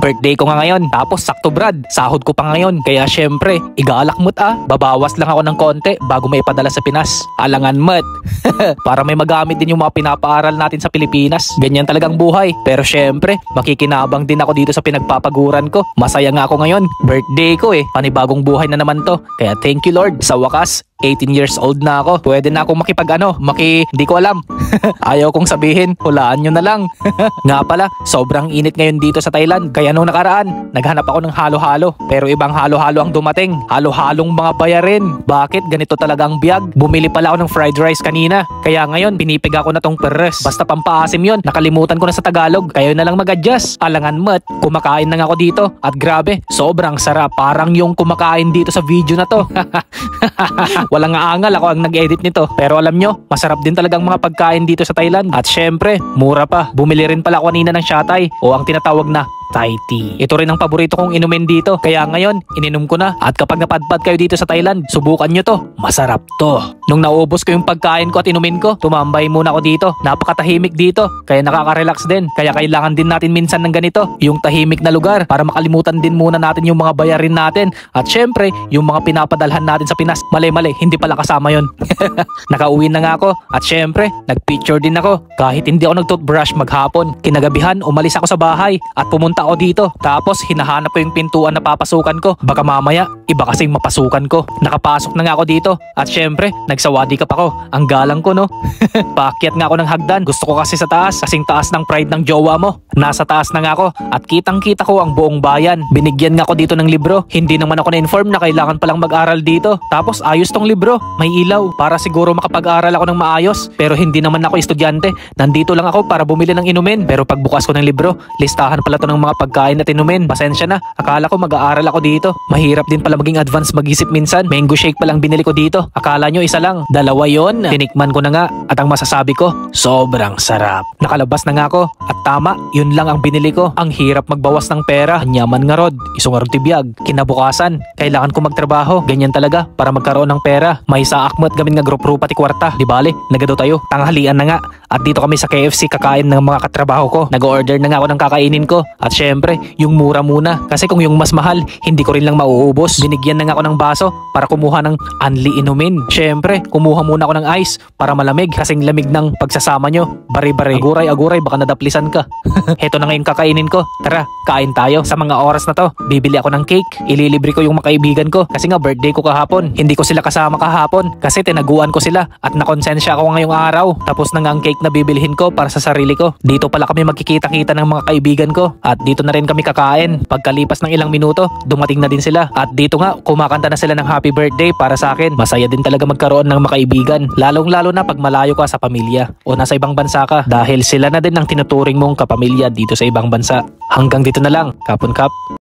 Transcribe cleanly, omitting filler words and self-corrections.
birthday ko nga ngayon. Tapos sakto Brad, sahod ko pa ngayon. Kaya syempre, igaalakmot babawas lang ako ng konti bago may ipadala sa Pinas. Alangan mat. Para may magamit din yung mga pinapaaral natin sa Pilipinas. Ganyan talagang buhay. Pero syempre, makikinabang din ako dito sa pinagpapaguran ko. Masaya nga ako ngayon. Birthday ko Panibagong buhay na naman to. Kaya thank you Lord. Sa wakas, 18 years old na ako. Pwede na akong hindi ko alam. Ayaw kong sabihin, hulaan nyo na lang. Nga pala, sobrang init ngayon dito sa Thailand. Kaya nung nakaraan, naghanap ako ng halo-halo. Pero ibang halo-halo ang dumating. Halo-halong mga bayarin. Bakit? Ganito talaga ang biyag. Bumili pala ako ng fried rice kanina. Kaya ngayon, pinipiga ko na tong peres. Basta pampaasim yon. Nakalimutan ko na sa Tagalog. Kayo na lang mag-adjust. Alangan mat, kumakain na nga ako dito. At grabe, sobrang sarap. Parang yung kumakain dito sa video na to. Walang aangal, ako ang nag-edit nito. Pero alam nyo, masarap din talagang mga pagkain dito sa Thailand. At syempre, mura pa. Bumili rin pala ako kanina ng Shatay o ang tinatawag na Thai tea. Ito rin ang paborito kong inumin dito. Kaya ngayon, ininom ko na. At kapag napadpad kayo dito sa Thailand, subukan nyo to. Masarap to. Nung naubos ko yung pagkain ko at inumin ko, tumambay muna ako dito. Napakatahimik dito. Kaya nakaka-relax din. Kaya kailangan din natin minsan ng ganito. Yung tahimik na lugar para makalimutan din muna natin yung mga bayarin natin. At syempre, yung mga pinapadalhan natin sa Pinas. Mali, hindi pala kasama yon. Nakauwi na nga ako. At syempre, nagpicture din ako. Kahit hindi ako nag-toothbrush maghapon. Kinagabihan, umalis ako sa bahay at pumunta ako dito. Tapos hinahanap ko yung pintuan na papasukan ko. Baka mamaya, iba kasing mapasukan ko. Nakapasok na nga ako dito. At syempre, nagsawadikap ako. Ang galang ko no. Paakyat nga ako ng hagdan. Gusto ko kasi sa taas. Kasing taas ng pride ng jowa mo. Nasa taas na nga ako. At kitang kita ko ang buong bayan. Binigyan nga ako dito ng libro. Hindi naman ako na-inform na kailangan palang mag-aral dito. Tapos ayos tong libro. May ilaw. Para siguro makapag-aral ako ng maayos. Pero hindi naman ako estudyante. Nandito lang ako para bumili ng inumin. Pero pagbukas ko ng libro, listahan pala to ng mga pagkain at inumin. Pasensya na. Akala ko mag-aaral ako dito. Mahirap din pala maging advance mag-isip minsan. Mango shake pa lang binili ko dito. Akala nyo isa lang. Dalawa yon. Tinikman ko na nga. At ang masasabi ko, sobrang sarap. Nakalabas na nga ako. At tama, yun lang ang binili ko. Ang hirap magbawas ng pera. Anyaman nga rod. Isungarod tibiyag. Kinabukasan, kailangan ko magtrabaho. Ganyan talaga para magkaroon ng pera. May saakmat gamin nga grup pati kwarta. Di bale, nagado tayo. Tanghalian na nga. At dito kami sa KFC kakain ng mga katrabaho ko. Nag-order na nga ako ng kakainin ko. At syempre, yung mura muna. Kasi kung yung mas mahal, hindi ko rin lang mauubos. Binigyan na nga ako ng baso para kumuha ng unli inumin. Syempre, kumuha muna ako ng ice para malamig. Kasing lamig ng pagsasama nyo. Bari-bari. Aguray, baka nadaplisan ka. Heto na nga yung kakainin ko. Tara, kain tayo. Sa mga oras na to, bibili ako ng cake. Ililibre ko yung mga kaibigan ko. Kasi nga birthday ko kahapon. Hindi ko sila kasama kahapon. Kasi tinaguan ko sila. At nakonsensya ako ngayong araw. Tapos na nga ang cake na bibilihin ko para sa sarili ko. Dito pala kami magkikita-kita ng mga kaibigan ko. At dito na rin kami kakain. Pagkalipas ng ilang minuto, dumating na din sila. At dito nga, kumakanta na sila ng happy birthday para sa akin. Masaya din talaga magkaroon ng mga kaibigan. Lalong-lalo na pag malayo ka sa pamilya o nasa ibang bansa ka. Dahil sila na din ang tinuturing mong kapamilya dito sa ibang bansa. Hanggang dito na lang. Kapon Kap.